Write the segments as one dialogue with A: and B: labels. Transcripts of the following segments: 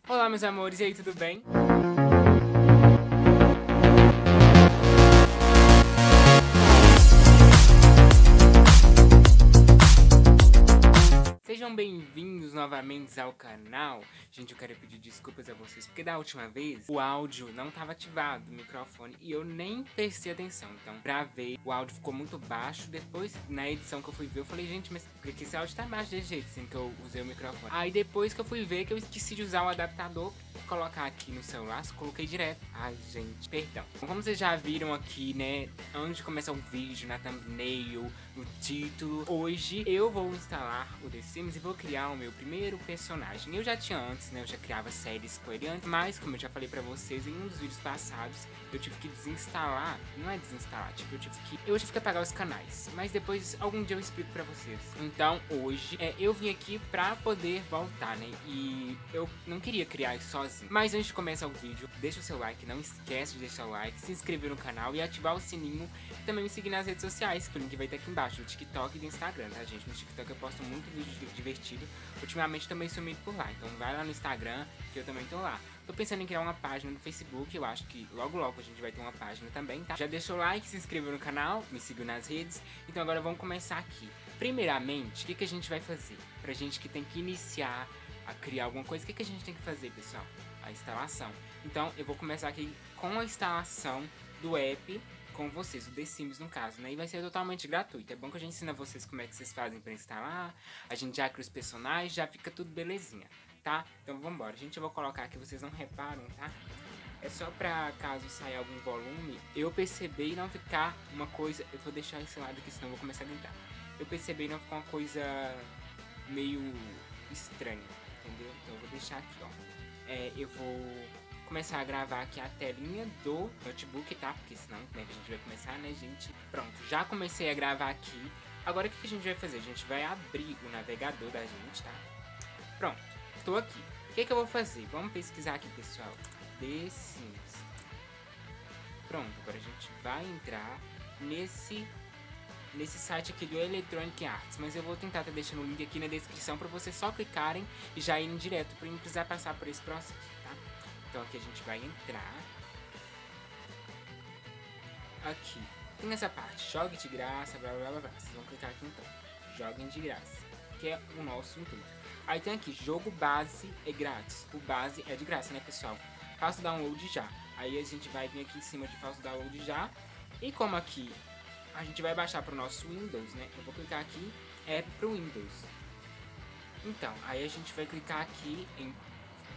A: Olá, meus amores, e aí, tudo bem? Sejam bem-vindos novamente ao canal. Gente, eu quero pedir desculpas a vocês, porque da última vez o áudio não estava ativado do microfone e eu nem prestei atenção. Então, pra ver, o áudio ficou muito baixo. Depois, na edição que eu fui ver, eu falei, gente, mas por que esse áudio tá baixo desse jeito, assim, que eu usei o microfone? Aí depois que eu fui ver, que eu esqueci de usar o adaptador, colocar aqui no celular, coloquei direto. Ai, gente, perdão. Então, como vocês já viram aqui, né, antes de começar o vídeo, na thumbnail, no título, hoje eu vou instalar o The Sims e vou criar o meu primeiro personagem. Eu já tinha antes, né, eu já criava séries com ele antes, mas como eu já falei pra vocês em um dos vídeos passados, eu tive que desinstalar, não é desinstalar, tipo, eu tive que apagar os canais, mas depois algum dia eu explico pra vocês. Então hoje eu vim aqui pra poder voltar, né, e eu não queria criar isso sozinho. Mas antes de começar o vídeo, deixa o seu like, não esquece de deixar o like, se inscrever no canal e ativar o sininho, e também me seguir nas redes sociais, que o link vai estar aqui embaixo, do TikTok e do Instagram, tá, gente? No TikTok eu posto muito vídeo divertido, ultimamente também sumido por lá, então vai lá no Instagram, que eu também tô lá. Tô pensando em criar uma página no Facebook, eu acho que logo logo a gente vai ter uma página também, tá? Já deixou o like, se inscreveu no canal, me seguiu nas redes, então agora vamos começar aqui. Primeiramente, o que a gente vai fazer? Pra gente que tem que iniciar a criar alguma coisa, o que a gente tem que fazer, pessoal? A instalação. Então eu vou começar aqui com a instalação do app com vocês, o The Sims no caso, né? E vai ser totalmente gratuito. É bom que a gente ensina vocês como é que vocês fazem pra instalar, a gente já cria os personagens, já fica tudo belezinha, tá? Então vambora. Gente, eu vou colocar aqui, vocês não reparam, tá? É só pra caso saia algum volume, eu perceber e não ficar uma coisa... Eu vou deixar esse lado aqui, senão eu vou começar a gritar. Eu percebi e não ficar uma coisa meio estranha, entendeu? Então eu vou deixar aqui, ó. Eu vou começar a gravar aqui a telinha do notebook, tá? Porque senão, como é que a gente vai começar, né, gente? Pronto, já comecei a gravar aqui. Agora o que a gente vai fazer? A gente vai abrir o navegador da gente, tá? Pronto, estou aqui. O que eu vou fazer? Vamos pesquisar aqui, pessoal. The Sims. Pronto, agora a gente vai entrar nesse site aqui do Electronic Arts, mas eu vou tentar estar deixando o link aqui na descrição para vocês só clicarem e já irem direto, para não precisar passar por esse processo, tá? Então aqui a gente vai entrar. Aqui, tem essa parte, jogue de graça, blá blá blá blá. Vocês vão clicar aqui então, joguem de graça, que é o nosso intuito. Aí tem aqui, jogo base é grátis, o base é de graça, né, pessoal? Faça o download já. Aí a gente vai vir aqui em cima de faça o download já. E como aqui a gente vai baixar para o nosso Windows, né? Eu vou clicar aqui, app para o Windows. Então, aí a gente vai clicar aqui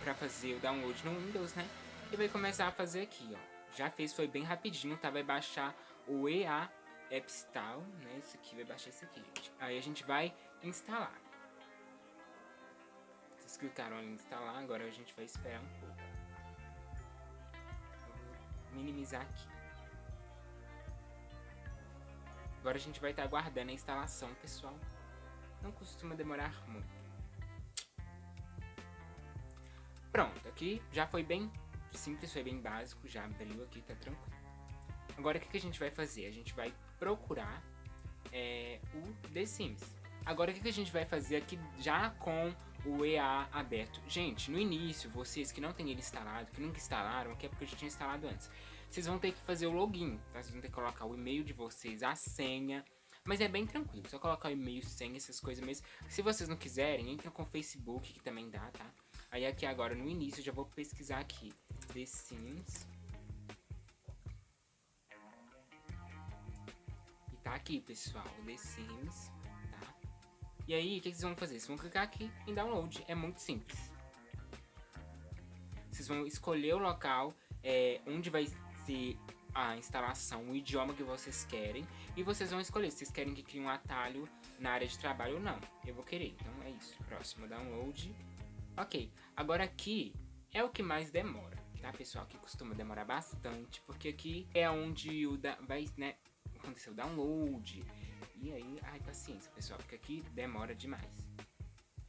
A: para fazer o download no Windows, né? E vai começar a fazer aqui, ó. Já fez, foi bem rapidinho, tá? Vai baixar o EA App Install, né? Isso aqui, vai baixar isso aqui, gente. Aí a gente vai instalar. Vocês clicaram em instalar, agora a gente vai esperar um pouco. Vou minimizar aqui. Agora a gente vai estar aguardando a instalação, pessoal. Não costuma demorar muito. Pronto, aqui já foi bem simples, foi bem básico, já abriu aqui, tá tranquilo. Agora o que a gente vai fazer? A gente vai procurar o The Sims. Agora o que a gente vai fazer aqui já com o EA aberto? Gente, no início, vocês que não têm ele instalado, que nunca instalaram, que é porque eu já tinha instalado antes, vocês vão ter que fazer o login, tá? Vocês vão ter que colocar o e-mail de vocês, a senha, mas é bem tranquilo, só colocar o e-mail, senha, essas coisas mesmo. Se vocês não quiserem, entrem com o Facebook, que também dá, tá? Aí aqui agora no início eu já vou pesquisar aqui The Sims. E tá aqui, pessoal, The Sims, tá? E aí, o que vocês vão fazer? Vocês vão clicar aqui em download, é muito simples. Vocês vão escolher o local onde vai ser a instalação, o idioma que vocês querem, e vocês vão escolher se vocês querem que crie um atalho na área de trabalho ou não. Eu vou querer, então é isso. Próximo, download. Ok, agora aqui é o que mais demora, tá, pessoal? Aqui costuma demorar bastante, porque aqui é onde vai, né, acontecer o download. E aí, ai, paciência, pessoal, porque aqui demora demais.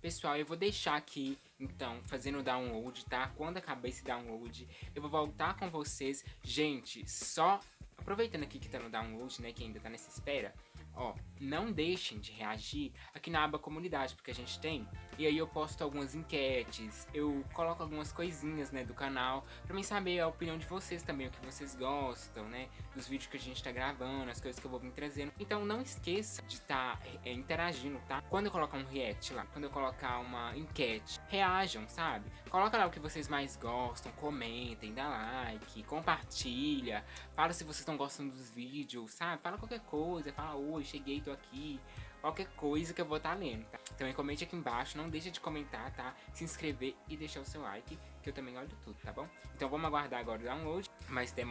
A: Pessoal, eu vou deixar aqui, então, fazendo o download, tá? Quando acabar esse download, eu vou voltar com vocês. Gente, só aproveitando aqui que tá no download, né, que ainda tá nessa espera, ó, não deixem de reagir aqui na aba comunidade, porque a gente tem E aí eu posto algumas enquetes, eu coloco algumas coisinhas, né, do canal, pra mim saber a opinião de vocês também, o que vocês gostam, né, dos vídeos que a gente tá gravando, as coisas que eu vou vir trazendo. Então não esqueça de estar interagindo, tá? Quando eu colocar um react lá, quando eu colocar uma enquete, reajam, sabe? Coloca lá o que vocês mais gostam, comentem, dá like, compartilha, fala se vocês estão gostando dos vídeos, sabe? Fala qualquer coisa, fala oi, cheguei, tô aqui. Qualquer coisa que eu vou estar lendo, tá? Também comente aqui embaixo, não deixa de comentar, tá? Se inscrever e deixar o seu like, que eu também olho tudo, tá bom? Então vamos aguardar agora o download, mas tá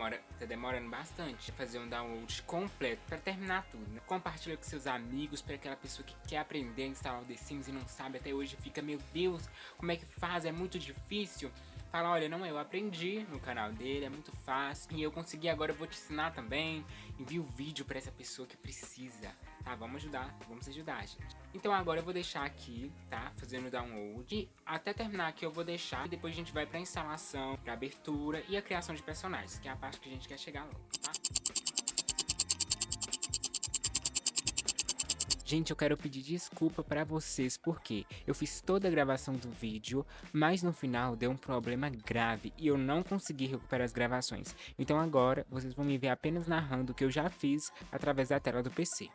A: demorando bastante fazer um download completo para terminar tudo, né? Compartilha com seus amigos, para aquela pessoa que quer aprender a instalar o The Sims e não sabe até hoje, fica, meu Deus, como é que faz? É muito difícil. Fala, olha, não, eu aprendi no canal dele, é muito fácil e eu consegui, agora eu vou te ensinar também. Envie o vídeo para essa pessoa que precisa, tá? Vamos ajudar, gente. Então agora eu vou deixar aqui, tá? Fazendo o download. E até terminar aqui eu vou deixar e depois a gente vai pra instalação, pra abertura e a criação de personagens, que é a parte que a gente quer chegar logo, tá? Gente, eu quero pedir desculpa pra vocês porque eu fiz toda a gravação do vídeo, mas no final deu um problema grave e eu não consegui recuperar as gravações. Então agora vocês vão me ver apenas narrando o que eu já fiz através da tela do PC.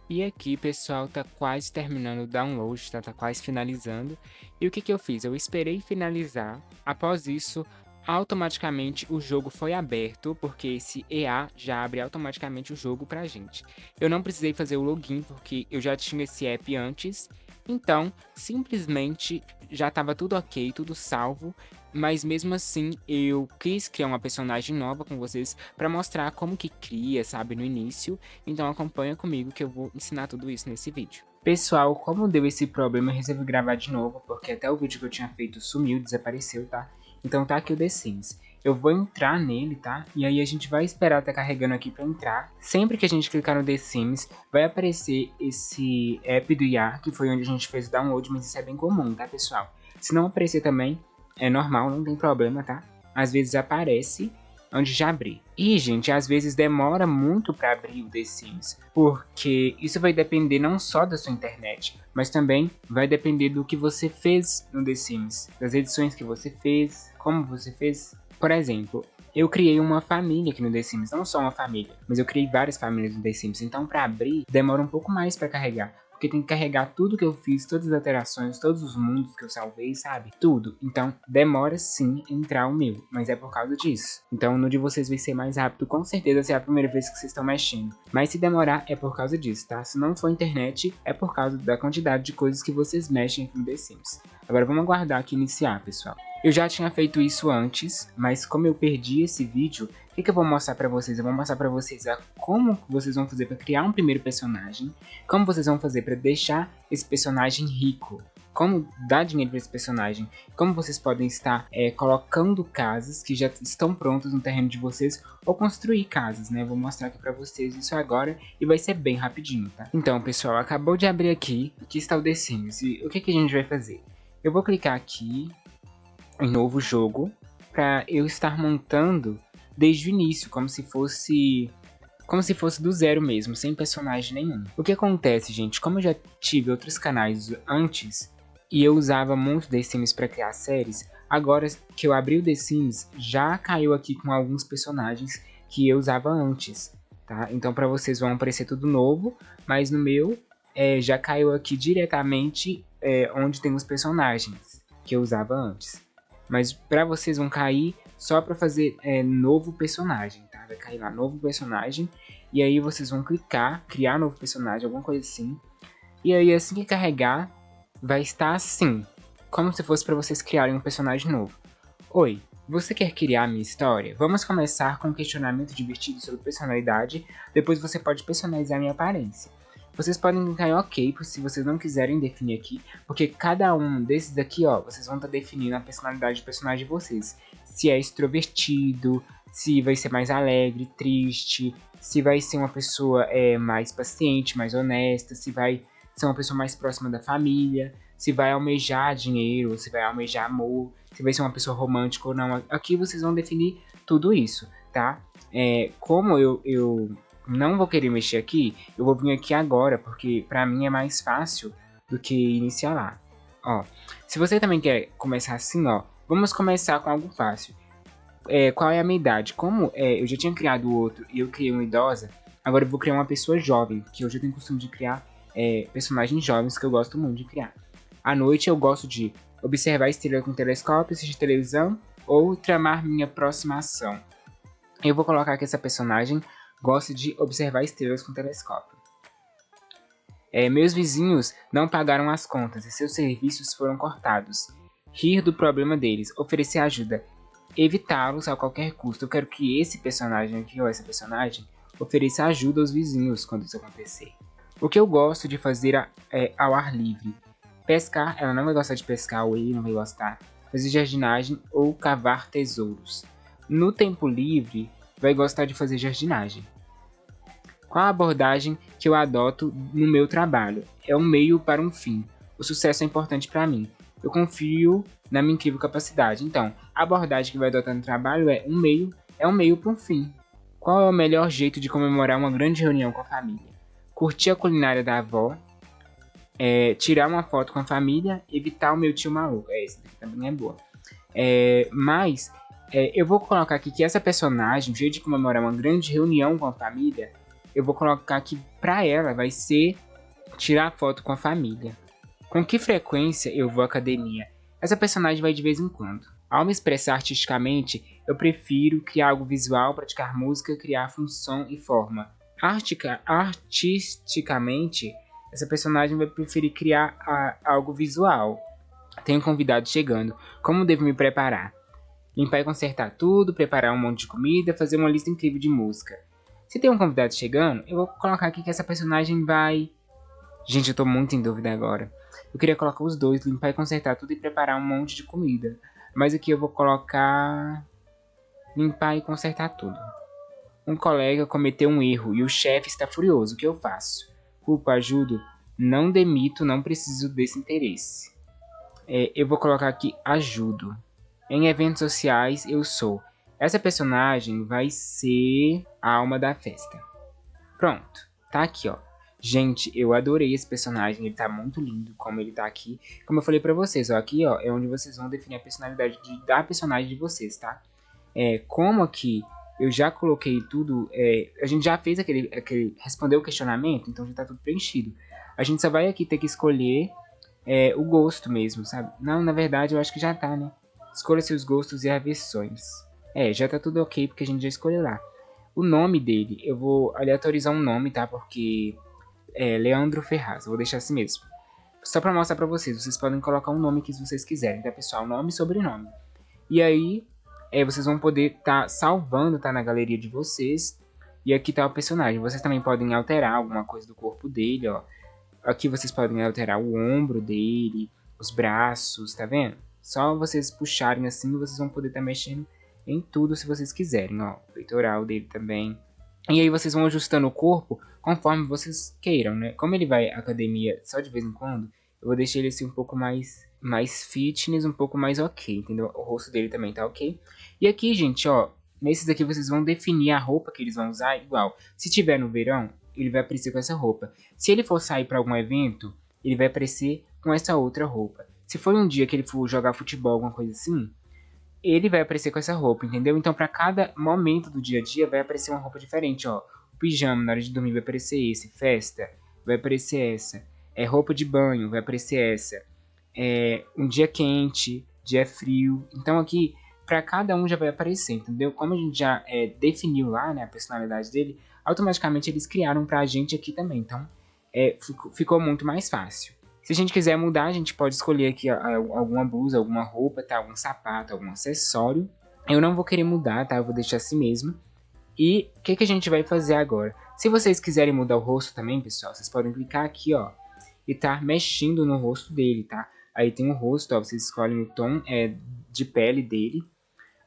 A: E aqui, pessoal, tá quase terminando o download, tá quase finalizando. E o que eu fiz? Eu esperei finalizar. Após isso, automaticamente o jogo foi aberto, porque esse EA já abre automaticamente o jogo pra gente. Eu não precisei fazer o login, porque eu já tinha esse app antes. Então, simplesmente já estava tudo ok, tudo salvo. Mas mesmo assim, eu quis criar uma personagem nova com vocês para mostrar como que cria, sabe, no início. Então acompanha comigo que eu vou ensinar tudo isso nesse vídeo. Pessoal, como deu esse problema, eu resolvi gravar de novo, porque até o vídeo que eu tinha feito sumiu, desapareceu, tá? Então tá aqui o The Sims. Eu vou entrar nele, tá? E aí a gente vai esperar tá carregando aqui pra entrar. Sempre que a gente clicar no The Sims, vai aparecer esse app do IA, que foi onde a gente fez o download, mas isso é bem comum, tá, pessoal? Se não aparecer também, é normal, não tem problema, tá? Às vezes aparece onde já abri. E, gente, às vezes demora muito para abrir o The Sims, porque isso vai depender não só da sua internet, mas também vai depender do que você fez no The Sims, das edições que você fez, como você fez. Por exemplo, eu criei uma família aqui no The Sims, não só uma família, mas eu criei várias famílias no The Sims, então para abrir demora um pouco mais para carregar. Porque tem que carregar tudo que eu fiz, todas as alterações, todos os mundos que eu salvei, sabe? Tudo. Então, demora sim entrar o meu, mas é por causa disso. Então, no de vocês vai ser mais rápido, com certeza, se é a primeira vez que vocês estão mexendo. Mas se demorar, é por causa disso, tá? Se não for internet, é por causa da quantidade de coisas que vocês mexem aqui no The Sims. Agora, vamos aguardar aqui iniciar, pessoal. Eu já tinha feito isso antes, mas como eu perdi esse vídeo, o que eu vou mostrar pra vocês? Eu vou mostrar pra vocês como vocês vão fazer pra criar um primeiro personagem, como vocês vão fazer pra deixar esse personagem rico, como dar dinheiro pra esse personagem, como vocês podem estar colocando casas que já estão prontas no terreno de vocês, ou construir casas, né? Eu vou mostrar aqui pra vocês isso agora e vai ser bem rapidinho, tá? Então, pessoal, acabou de abrir aqui está o The Sims, e o que a gente vai fazer? Eu vou clicar aqui em novo jogo, para eu estar montando desde o início, como se fosse do zero mesmo, sem personagem nenhum. O que acontece, gente, como eu já tive outros canais antes, e eu usava muito The Sims para criar séries, agora que eu abri o The Sims, já caiu aqui com alguns personagens que eu usava antes, tá? Então para vocês vão aparecer tudo novo, mas no meu já caiu aqui diretamente onde tem os personagens que eu usava antes. Mas pra vocês vão cair só pra fazer novo personagem, tá? Vai cair lá, novo personagem. E aí vocês vão clicar, criar novo personagem, alguma coisa assim. E aí assim que carregar, vai estar assim. Como se fosse pra vocês criarem um personagem novo. Oi, você quer criar a minha história? Vamos começar com um questionamento divertido sobre personalidade. Depois você pode personalizar a minha aparência. Vocês podem clicar em OK, se vocês não quiserem definir aqui, porque cada um desses aqui, ó, vocês vão estar definindo a personalidade do personagem de vocês. Se é extrovertido, se vai ser mais alegre, triste, se vai ser uma pessoa mais paciente, mais honesta, se vai ser uma pessoa mais próxima da família, se vai almejar dinheiro, se vai almejar amor, se vai ser uma pessoa romântica ou não. Aqui vocês vão definir tudo isso, tá? Como eu não vou querer mexer aqui, eu vou vir aqui agora, porque pra mim é mais fácil do que iniciar lá. Ó, se você também quer começar assim, ó, vamos começar com algo fácil. Qual é a minha idade? Como eu já tinha criado outro e eu criei uma idosa, agora eu vou criar uma pessoa jovem, que eu já tenho costume de criar personagens jovens que eu gosto muito de criar. À noite eu gosto de observar a estrela com telescópio, assistir televisão ou tramar minha próxima ação. Eu vou colocar que essa personagem gosta de observar estrelas com telescópio. Meus vizinhos não pagaram as contas e seus serviços foram cortados. Rir do problema deles, oferecer ajuda, evitá-los a qualquer custo. Eu quero que esse personagem aqui, ou essa personagem, ofereça ajuda aos vizinhos quando isso acontecer. O que eu gosto de fazer ao ar livre? Pescar, ela não vai gostar de pescar, ou ele não vai gostar. Fazer jardinagem ou cavar tesouros. No tempo livre, vai gostar de fazer jardinagem. Qual a abordagem que eu adoto no meu trabalho? É um meio para um fim. O sucesso é importante para mim. Eu confio na minha incrível capacidade. Então, a abordagem que vai adotar no trabalho é um meio para um fim. Qual é o melhor jeito de comemorar uma grande reunião com a família? Curtir a culinária da avó, tirar uma foto com a família, evitar o meu tio maluco. Essa daqui também é boa. Mas eu vou colocar aqui que essa personagem, o jeito de comemorar uma grande reunião com a família, eu vou colocar que pra ela vai ser tirar foto com a família. Com que frequência eu vou à academia? Essa personagem vai de vez em quando. Ao me expressar artisticamente, eu prefiro criar algo visual, praticar música, criar função e forma. Artisticamente, essa personagem vai preferir criar algo visual. Tenho convidado chegando. Como devo me preparar? Limpar e consertar tudo, preparar um monte de comida, fazer uma lista incrível de música. Se tem um convidado chegando, eu vou colocar aqui que essa personagem vai... Gente, eu tô muito em dúvida agora. Eu queria colocar os dois, limpar e consertar tudo e preparar um monte de comida. Mas aqui eu vou colocar... limpar e consertar tudo. Um colega cometeu um erro e o chefe está furioso. O que eu faço? Culpo, ajudo? Não demito, não preciso desse interesse. Eu vou colocar aqui ajudo. Em eventos sociais, eu sou. Essa personagem vai ser a alma da festa. Pronto, tá aqui, ó. Gente, eu adorei esse personagem, ele tá muito lindo como ele tá aqui. Como eu falei pra vocês, ó, aqui, ó, é onde vocês vão definir a personalidade da personagem de vocês, tá? Como aqui eu já coloquei tudo, a gente já fez aquele respondeu o questionamento, então já tá tudo preenchido. A gente só vai aqui ter que escolher o gosto mesmo, sabe? Não, na verdade, eu acho que já tá, né? Escolha seus gostos e aversões. Já tá tudo ok, porque a gente já escolheu lá. O nome dele, eu vou aleatorizar um nome, tá? Porque Leandro Ferraz, eu vou deixar assim mesmo. Só pra mostrar pra vocês, vocês podem colocar um nome que vocês quiserem, tá, pessoal? Nome e sobrenome. E aí, vocês vão poder tá salvando, tá, na galeria de vocês. E aqui tá o personagem. Vocês também podem alterar alguma coisa do corpo dele, ó. Aqui vocês podem alterar o ombro dele, os braços, tá vendo? Só vocês puxarem assim, vocês vão poder estar mexendo em tudo se vocês quiserem, ó. O peitoral dele também. E aí vocês vão ajustando o corpo conforme vocês queiram, né? Como ele vai à academia só de vez em quando, eu vou deixar ele assim um pouco mais fitness, um pouco mais ok, entendeu? O rosto dele também tá ok. E aqui, gente, ó, nesses aqui vocês vão definir a roupa que eles vão usar igual. Se tiver no verão, ele vai aparecer com essa roupa. Se ele for sair para algum evento, ele vai aparecer com essa outra roupa. Se for um dia que ele for jogar futebol, alguma coisa assim, ele vai aparecer com essa roupa, entendeu? Então, para cada momento do dia a dia, vai aparecer uma roupa diferente, ó. O pijama, na hora de dormir, vai aparecer esse. Festa, vai aparecer essa. Roupa de banho, vai aparecer essa. Um dia quente, dia frio. Então, aqui, para cada um já vai aparecer, entendeu? Como a gente já definiu lá, né, a personalidade dele, automaticamente eles criaram pra gente aqui também. Então, ficou muito mais fácil. Se a gente quiser mudar, a gente pode escolher aqui alguma blusa, alguma roupa, tá? Algum sapato, algum acessório. Eu não vou querer mudar, tá? Eu vou deixar assim mesmo. E o que a gente vai fazer agora? Se vocês quiserem mudar o rosto também, pessoal, vocês podem clicar aqui, ó, e tá mexendo no rosto dele, tá? Aí tem o rosto, ó, vocês escolhem o tom de pele dele.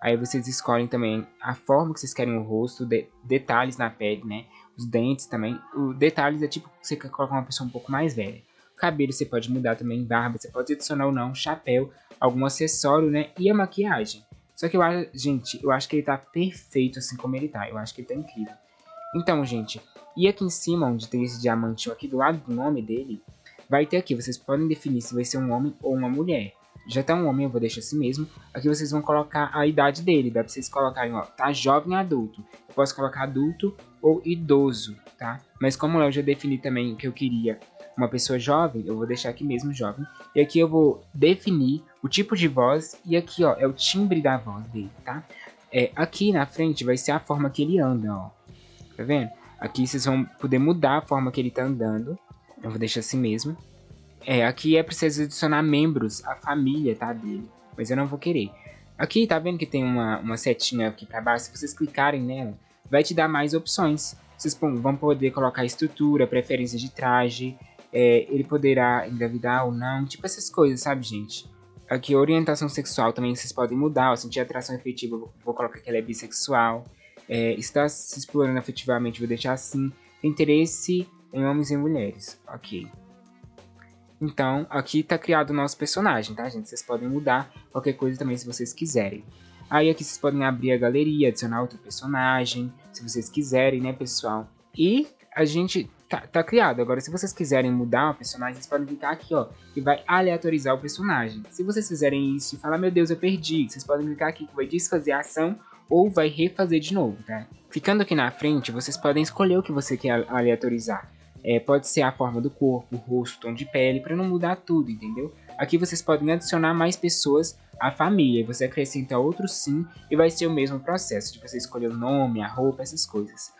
A: Aí vocês escolhem também a forma que vocês querem o rosto, detalhes na pele, né? Os dentes também. O detalhes é tipo você quer colocar uma pessoa um pouco mais velha. Cabelo você pode mudar também, barba, você pode adicionar ou não, chapéu, algum acessório, né? E a maquiagem. Só que eu acho que ele tá perfeito assim como ele tá. Eu acho que ele tá incrível. Então, gente, e aqui em cima, onde tem esse diamantinho aqui do lado do nome dele, vai ter aqui, vocês podem definir se vai ser um homem ou uma mulher. Já tá um homem, eu vou deixar assim mesmo. Aqui vocês vão colocar a idade dele, dá pra vocês colocarem, ó, tá jovem adulto. Eu posso colocar adulto ou idoso, tá? Mas como eu já defini também que eu queria uma pessoa jovem, eu vou deixar aqui mesmo jovem. E aqui eu vou definir o tipo de voz e aqui, ó, é o timbre da voz dele, tá? Aqui na frente vai ser a forma que ele anda, ó. Tá vendo? Aqui vocês vão poder mudar a forma que ele tá andando. Eu vou deixar assim mesmo. Aqui é preciso adicionar membros à família, tá, dele. Mas eu não vou querer. Aqui, tá vendo que tem uma setinha aqui pra baixo? Se vocês clicarem nela, vai te dar mais opções. Vocês vão poder colocar estrutura, preferência de traje, ele poderá engravidar ou não, tipo essas coisas, sabe, gente? Aqui, orientação sexual também vocês podem mudar. Ó, sentir atração efetiva, vou colocar que ela é bissexual. Está se explorando afetivamente, vou deixar assim. Tem interesse em homens e mulheres, ok. Então, aqui tá criado o nosso personagem, tá, gente? Vocês podem mudar qualquer coisa também se vocês quiserem. Aí aqui vocês podem abrir a galeria, adicionar outro personagem, se vocês quiserem, né, pessoal? E a gente tá criado. Agora, se vocês quiserem mudar o personagem, vocês podem clicar aqui, ó, que vai aleatorizar o personagem. Se vocês fizerem isso e falar, meu Deus, eu perdi, vocês podem clicar aqui que vai desfazer a ação ou vai refazer de novo, tá? Ficando aqui na frente, vocês podem escolher o que você quer aleatorizar. Pode ser a forma do corpo, o rosto, o tom de pele, para não mudar tudo, entendeu? Aqui vocês podem adicionar mais pessoas à família, você acrescenta outro sim e vai ser o mesmo processo de você escolher o nome, a roupa, essas coisas.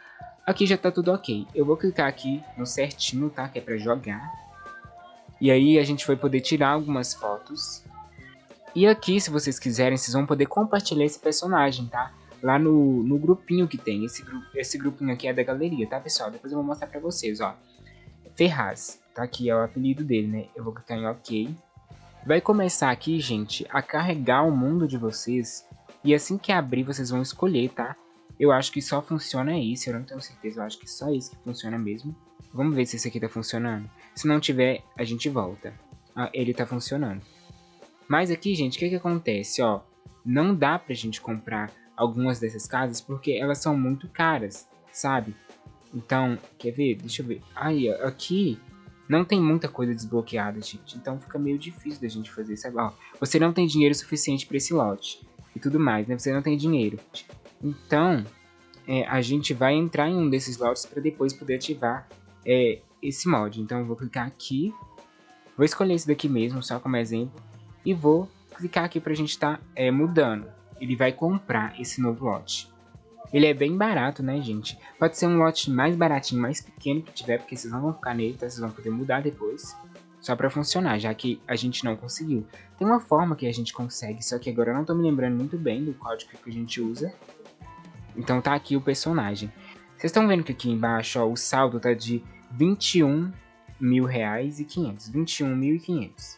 A: Aqui já tá tudo ok. Eu vou clicar aqui no certinho, tá? Que é para jogar. E aí a gente vai poder tirar algumas fotos. E aqui, se vocês quiserem, vocês vão poder compartilhar esse personagem, tá? Lá no grupinho que tem. Esse grupinho aqui é da galeria, tá, pessoal? Depois eu vou mostrar pra vocês, ó. Ferraz, tá aqui, é o apelido dele, né? Eu vou clicar em OK. Vai começar aqui, gente, a carregar o mundo de vocês. E assim que abrir, vocês vão escolher, tá? Eu acho que só funciona esse, eu não tenho certeza. Eu acho que só esse que funciona mesmo. Vamos ver se esse aqui tá funcionando. Se não tiver, a gente volta. Ah, ele tá funcionando. Mas aqui, gente, o que acontece, ó? Não dá pra gente comprar algumas dessas casas porque elas são muito caras, sabe? Então, quer ver? Deixa eu ver. Aí, aqui não tem muita coisa desbloqueada, gente. Então fica meio difícil da gente fazer, sabe? Ó, você não tem dinheiro suficiente para esse lote. E tudo mais, né? Você não tem dinheiro. Então, a gente vai entrar em um desses lotes para depois poder ativar esse mod. Então eu vou clicar aqui. Vou escolher esse daqui mesmo, só como exemplo. E vou clicar aqui pra gente estar mudando. Ele vai comprar esse novo lote. Ele é bem barato, né, gente? Pode ser um lote mais baratinho, mais pequeno que tiver, porque vocês não vão ficar nele, tá? Vocês vão poder mudar depois. Só pra funcionar, já que a gente não conseguiu. Tem uma forma que a gente consegue, só que agora eu não tô me lembrando muito bem do código que a gente usa. Então tá aqui o personagem. Vocês estão vendo que aqui embaixo, ó, o saldo tá de R$21.500. 21.500.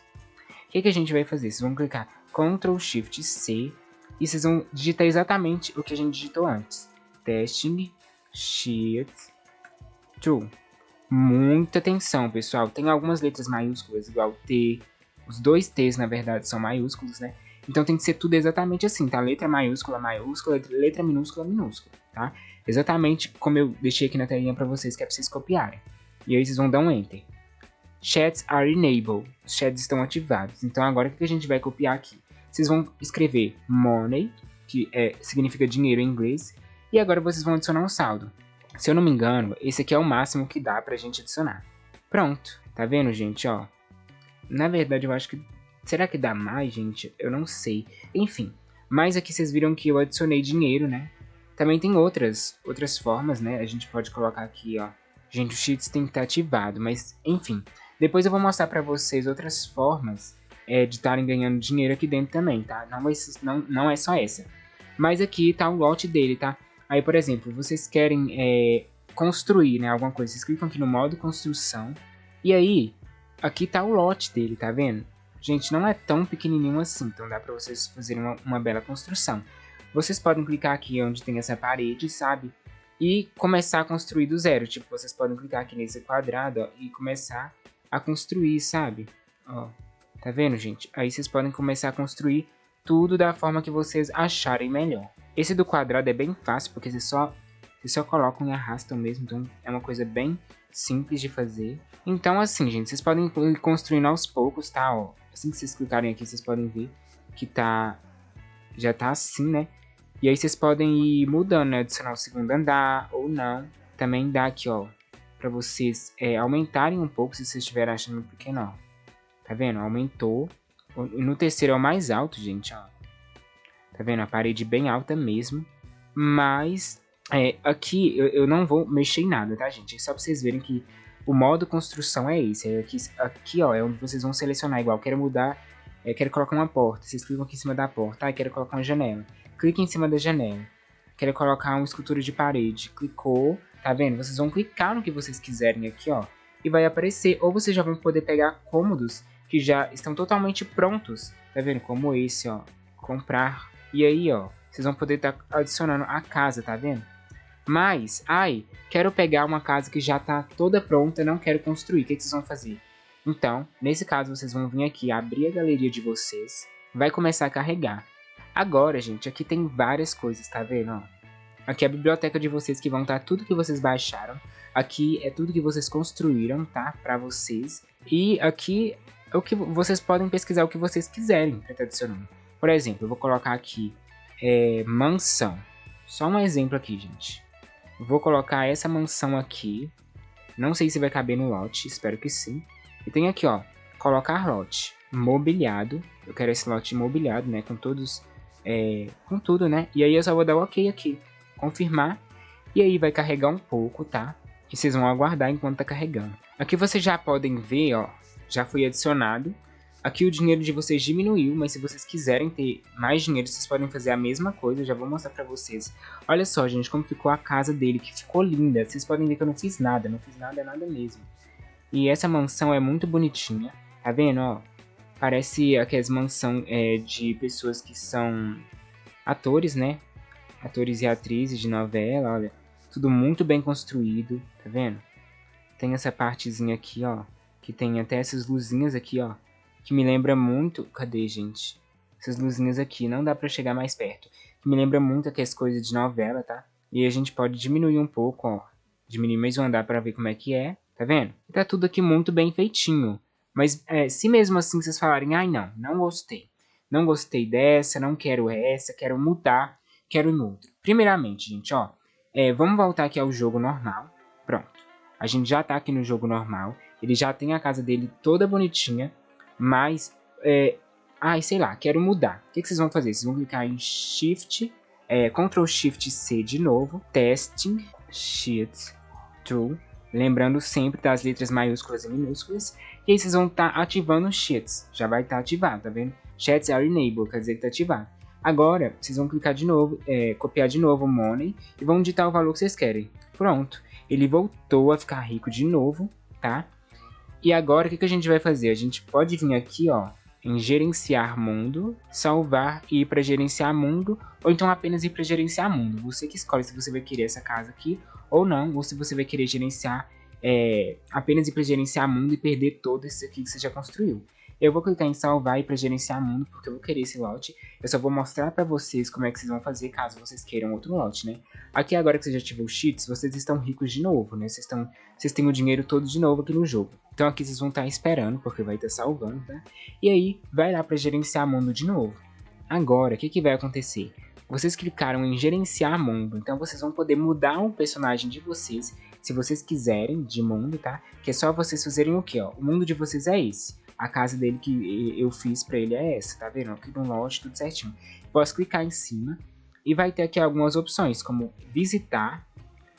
A: O que a gente vai fazer? Vocês vão clicar Ctrl Shift C e vocês vão digitar exatamente o que a gente digitou antes. Testing Sheet 2. Muita atenção, pessoal. Tem algumas letras maiúsculas igual T. Os dois T's, na verdade, são maiúsculos, né? Então tem que ser tudo exatamente assim, tá? Letra maiúscula, maiúscula, letra minúscula, minúscula, tá? Exatamente como eu deixei aqui na telinha pra vocês, que é pra vocês copiarem. E aí vocês vão dar um Enter. Chats are enabled. Os chats estão ativados. Então agora o que a gente vai copiar aqui? Vocês vão escrever money, que significa dinheiro em inglês. E agora vocês vão adicionar um saldo. Se eu não me engano, esse aqui é o máximo que dá pra gente adicionar. Pronto. Tá vendo, gente? Ó. Na verdade, eu acho que... Será que dá mais, gente? Eu não sei. Enfim. Mas aqui vocês viram que eu adicionei dinheiro, né? Também tem outras formas, né? A gente pode colocar aqui, ó. Gente, o Cheats tem que estar ativado, mas enfim. Depois eu vou mostrar pra vocês outras formas de estarem ganhando dinheiro aqui dentro também, tá? Não é só essa. Mas aqui tá o lote dele, tá? Aí, por exemplo, vocês querem construir, né, alguma coisa. Vocês clicam aqui no modo construção. E aí, aqui tá o lote dele, tá vendo? Gente, não é tão pequenininho assim, então dá pra vocês fazerem uma bela construção. Vocês podem clicar aqui onde tem essa parede, sabe? E começar a construir do zero. Tipo, vocês podem clicar aqui nesse quadrado, ó, e começar a construir, sabe? Ó, tá vendo, gente? Aí vocês podem começar a construir tudo da forma que vocês acharem melhor. Esse do quadrado é bem fácil, porque vocês só colocam e arrastam mesmo, então é uma coisa bem simples de fazer. Então, assim, gente, vocês podem ir construindo aos poucos, tá? Ó, assim que vocês clicarem aqui, vocês podem ver que já tá assim, né? E aí vocês podem ir mudando, né? Adicionar o segundo andar ou não. Também dá aqui, ó, pra vocês aumentarem um pouco se vocês estiverem achando muito pequeno, ó. Tá vendo? Aumentou. No terceiro é o mais alto, gente, ó. Tá vendo? A parede bem alta mesmo. Mas aqui eu não vou mexer em nada, tá, gente? É só pra vocês verem que o modo construção é esse. Aqui, ó, é onde vocês vão selecionar igual. Quero mudar, quero colocar uma porta. Vocês clicam aqui em cima da porta. Quero colocar uma janela. Clique em cima da janela. Quero colocar uma escultura de parede. Clicou, tá vendo? Vocês vão clicar no que vocês quiserem aqui, ó. E vai aparecer. Ou vocês já vão poder pegar cômodos que já estão totalmente prontos. Tá vendo? Como esse, ó. Comprar. E aí, ó, vocês vão poder estar adicionando a casa, tá vendo? Mas, quero pegar uma casa que já tá toda pronta, não quero construir. O que vocês vão fazer? Então, nesse caso, vocês vão vir aqui, abrir a galeria de vocês. Vai começar a carregar. Agora, gente, aqui tem várias coisas, tá vendo? Ó, aqui é a biblioteca de vocês, que vão estar tudo que vocês baixaram. Aqui é tudo que vocês construíram, tá? Pra vocês. E aqui é o que vocês podem pesquisar o que vocês quiserem pra estar adicionando. Por exemplo, eu vou colocar aqui mansão. Só um exemplo aqui, gente. Vou colocar essa mansão aqui. Não sei se vai caber no lote, espero que sim. E tem aqui, ó, colocar lote mobiliado. Eu quero esse lote mobiliado, né, com todos, com tudo, né. E aí eu só vou dar o ok aqui, confirmar. E aí vai carregar um pouco, tá? E vocês vão aguardar enquanto tá carregando. Aqui vocês já podem ver, ó, já foi adicionado. Aqui o dinheiro de vocês diminuiu, mas se vocês quiserem ter mais dinheiro, vocês podem fazer a mesma coisa. Eu já vou mostrar pra vocês. Olha só, gente, como ficou a casa dele, que ficou linda. Vocês podem ver que eu não fiz nada nada mesmo. E essa mansão é muito bonitinha, tá vendo, ó? Parece aquelas mansões de pessoas que são atores, né? Atores e atrizes de novela, olha. Tudo muito bem construído, tá vendo? Tem essa partezinha aqui, ó, que tem até essas luzinhas aqui, ó. Que me lembra muito... Cadê, gente? Essas luzinhas aqui, não dá pra chegar mais perto. Que me lembra muito aquelas coisas de novela, tá? E a gente pode diminuir um pouco, ó. Diminuir mais um andar pra ver como é que é. Tá vendo? E tá tudo aqui muito bem feitinho. Mas se mesmo assim vocês falarem... Ai, não gostei. Não gostei dessa, não quero essa, quero mudar, quero em outra. Primeiramente, gente, ó. Vamos voltar aqui ao jogo normal. Pronto. A gente já tá aqui no jogo normal. Ele já tem a casa dele toda bonitinha. Mas, sei lá, quero mudar. O que vocês vão fazer? Vocês vão clicar em Shift, Ctrl Shift C de novo, Testing, Sheet Tool, lembrando sempre das letras maiúsculas e minúsculas, e aí vocês vão estar ativando os Sheets, já vai estar ativado, tá vendo? Sheets are enabled, quer dizer que está ativado. Agora, vocês vão clicar de novo, copiar de novo o Money, e vão digitar o valor que vocês querem. Pronto, ele voltou a ficar rico de novo, tá? E agora, o que a gente vai fazer? A gente pode vir aqui, ó, em gerenciar mundo, salvar e ir para gerenciar mundo, ou então apenas ir para gerenciar mundo. Você que escolhe se você vai querer essa casa aqui ou não, ou se você vai querer gerenciar, apenas ir para gerenciar mundo e perder todo esse aqui que você já construiu. Eu vou clicar em salvar e ir para gerenciar mundo, porque eu vou querer esse lote. Eu só vou mostrar para vocês como é que vocês vão fazer caso vocês queiram outro lote, né? Aqui agora que você já ativou os cheats, vocês estão ricos de novo, né? Vocês têm o dinheiro todo de novo aqui no jogo. Então aqui vocês vão estar esperando, porque vai estar salvando, tá? E aí, vai lá para gerenciar mundo de novo. Agora, o que vai acontecer? Vocês clicaram em gerenciar mundo, então vocês vão poder mudar o personagem de vocês, se vocês quiserem, de mundo, tá? Que é só vocês fazerem o quê, ó? O mundo de vocês é esse. A casa dele que eu fiz pra ele é essa, tá vendo? Aqui no lote, tudo certinho. Posso clicar em cima e vai ter aqui algumas opções, como visitar,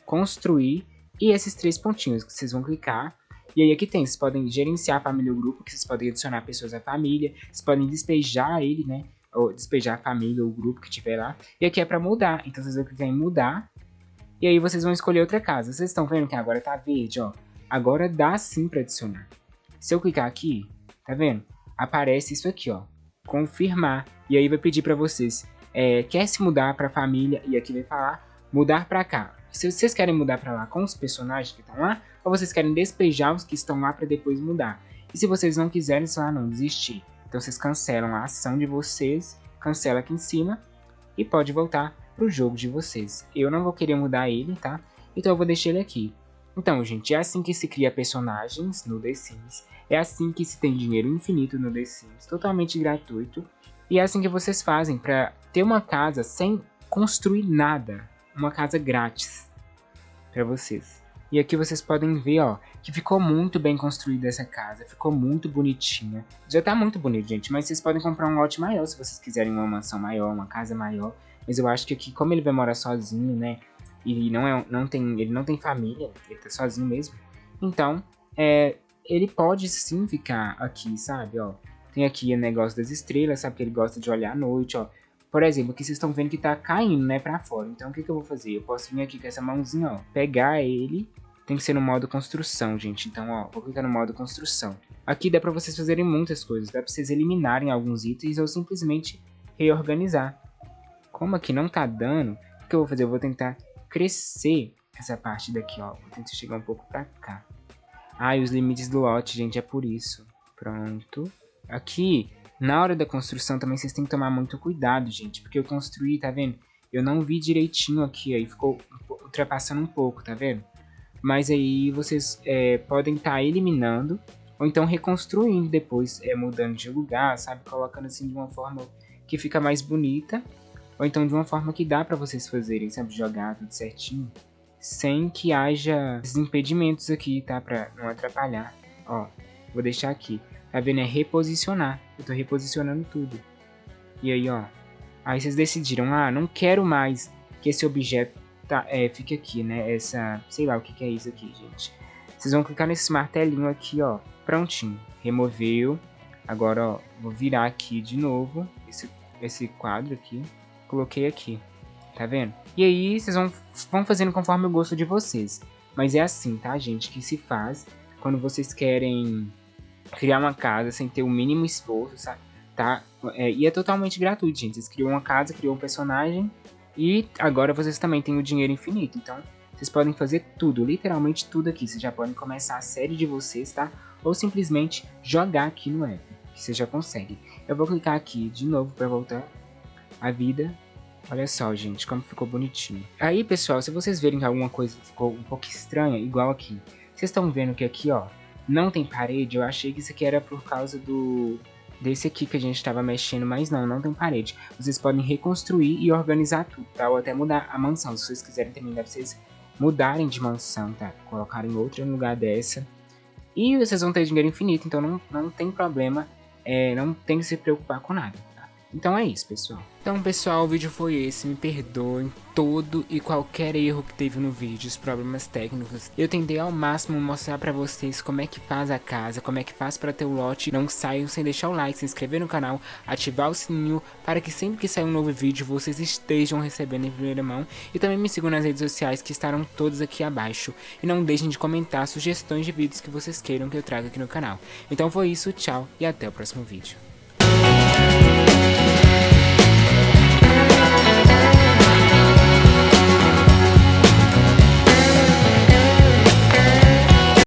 A: construir e esses 3 pontinhos que vocês vão clicar. E aí aqui tem, vocês podem gerenciar a família ou grupo, que vocês podem adicionar pessoas à família, vocês podem despejar ele, né? Ou despejar a família ou o grupo que tiver lá. E aqui é pra mudar, então vocês vão clicar em mudar. E aí vocês vão escolher outra casa. Vocês estão vendo que agora tá verde, ó. Agora dá sim pra adicionar. Se eu clicar aqui, tá vendo? Aparece isso aqui, ó. Confirmar. E aí vai pedir pra vocês, quer se mudar pra família? E aqui vai falar, mudar pra cá. Se vocês querem mudar pra lá com os personagens que estão lá, ou vocês querem despejar os que estão lá pra depois mudar. E se vocês não quiserem, vocês não, desistir. Então vocês cancelam a ação de vocês, cancela aqui em cima e pode voltar pro jogo de vocês. Eu não vou querer mudar ele, tá? Então eu vou deixar ele aqui. Então, gente, é assim que se cria personagens no The Sims. É assim que se tem dinheiro infinito no The Sims, totalmente gratuito. E é assim que vocês fazem para ter uma casa sem construir nada. Uma casa grátis para vocês. E aqui vocês podem ver, ó, que ficou muito bem construída essa casa. Ficou muito bonitinha. Já tá muito bonito, gente, mas vocês podem comprar um lote maior se vocês quiserem uma mansão maior, uma casa maior. Mas eu acho que aqui, como ele vai morar sozinho, né, e ele não tem família, ele tá sozinho mesmo. Então, ele pode sim ficar aqui, sabe, ó. Tem aqui o negócio das estrelas, sabe, que ele gosta de olhar à noite, ó. Por exemplo, aqui vocês estão vendo que tá caindo, né, pra fora. Então, o que eu vou fazer? Eu posso vir aqui com essa mãozinha, ó, pegar ele. Tem que ser no modo construção, gente. Então, ó, vou clicar no modo construção. Aqui dá pra vocês fazerem muitas coisas. Dá pra vocês eliminarem alguns itens ou simplesmente reorganizar. Como aqui não tá dando, o que eu vou fazer? Eu vou tentar crescer essa parte daqui, ó. Vou tentar chegar um pouco pra cá. Ah, e os limites do lote, gente, é por isso. Pronto. Aqui, na hora da construção também vocês têm que tomar muito cuidado, gente. Porque eu construí, tá vendo? Eu não vi direitinho aqui, aí ficou ultrapassando um pouco, tá vendo? Mas aí vocês podem estar eliminando ou então reconstruindo depois, mudando de lugar, sabe? Colocando assim de uma forma que fica mais bonita. Ou então de uma forma que dá pra vocês fazerem, sabe? Jogar tudo certinho. Sem que haja esses impedimentos aqui, tá? Pra não atrapalhar. Ó, vou deixar aqui. Tá vendo? É reposicionar. Eu tô reposicionando tudo. E aí, ó. Aí vocês decidiram, não quero mais que esse objeto fique aqui, né? Essa, sei lá o que é isso aqui, gente. Vocês vão clicar nesse martelinho aqui, ó. Prontinho. Removeu. Agora, ó, vou virar aqui de novo esse quadro aqui. Coloquei aqui. Tá vendo? E aí, vocês vão fazendo conforme o gosto de vocês. Mas é assim, tá, gente? Que se faz quando vocês querem criar uma casa sem ter o mínimo esforço, sabe? Tá? E é totalmente gratuito, gente. Vocês criam uma casa, criam um personagem e agora vocês também têm o dinheiro infinito. Então, vocês podem fazer tudo, literalmente tudo aqui. Vocês já podem começar a série de vocês, tá? Ou simplesmente jogar aqui no app, que você já consegue. Eu vou clicar aqui de novo para voltar à vida. Olha só, gente, como ficou bonitinho. Aí, pessoal, se vocês verem que alguma coisa ficou um pouco estranha, igual aqui. Vocês estão vendo que aqui, ó, não tem parede. Eu achei que isso aqui era por causa desse aqui que a gente estava mexendo, mas não tem parede. Vocês podem reconstruir e organizar tudo, tá? Ou até mudar a mansão. Se vocês quiserem também, dá pra vocês mudarem de mansão, tá? Colocarem outra no lugar dessa. E vocês vão ter dinheiro infinito, então não tem problema. Não tem que se preocupar com nada. Então é isso, pessoal. Então, pessoal, o vídeo foi esse. Me perdoem todo e qualquer erro que teve no vídeo, os problemas técnicos. Eu tentei ao máximo mostrar pra vocês como é que faz a casa, como é que faz pra ter o lote. Não saiam sem deixar o like, se inscrever no canal, ativar o sininho para que sempre que sair um novo vídeo vocês estejam recebendo em primeira mão. E também me sigam nas redes sociais que estarão todas aqui abaixo. E não deixem de comentar sugestões de vídeos que vocês queiram que eu traga aqui no canal. Então foi isso, tchau e até o próximo vídeo.